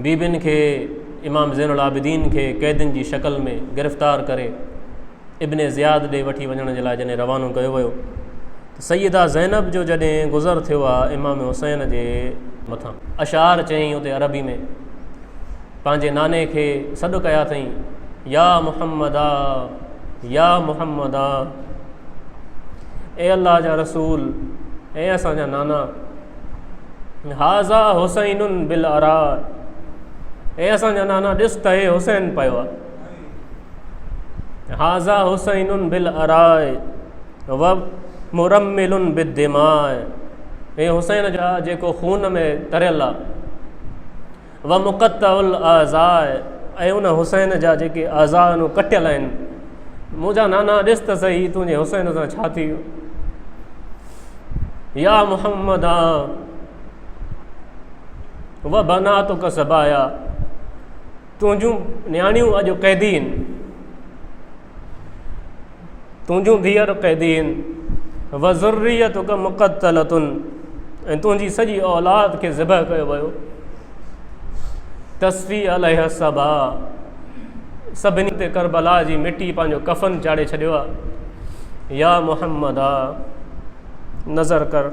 बीबिन खे इमाम ज़ैनुल आबिदीन खे क़ैदिन जी शक्ल में गिरफ़्तार करे इब्न ज़ियाद ॾे वठी वञण जे लाइ जॾहिं रवानो कयो वियो त सैयदा ज़ैनब जो जॾहिं गुज़र थियो आहे इमाम हुसैन जे मथां अशार चयईं उते अरबी में, पंहिंजे नाने खे सॾु कया अथई, या मुहम्मदा या मुहम्मदा, ए अल्लाह जा रसूल, ऐं असांजा नाना, हाज़ा हुसैनुन बिल अरा, ऐं असांजा नाना ॾिस त हे हुसैन पियो आहे, हाज़ा हुसैनुन बिल अराए व मुरम्मिलुन बिद्दिमाए, हे हुसैन जा जेको खून में तरियल आहे, व मुक़त्तउल आज़ाए, ऐं उन हुसैन जा जेके आज़ा कटियल आहिनि, मुंहिंजा नाना ॾिस त सही तुंहिंजे हुसैन सां छा थी वियो, या मुहम्मदा व बनातुक सबाया, तुंहिंजूं न्याणियूं अॼु क़ैदी आहिनि, तुंहिंजूं धीअर क़ैदी आहिनि, व ज़ुर्रियतुक मुक़त्तलतुन, ऐं तुंहिंजी सॼी औलाद खे ज़िबह कयो वियो, तस्फ़ी अलैहा सबा, सभिनी ते करबला जी मिटी पंहिंजो कफ़न चाढ़े छॾियो आहे, या मुहम्मदा नज़र कर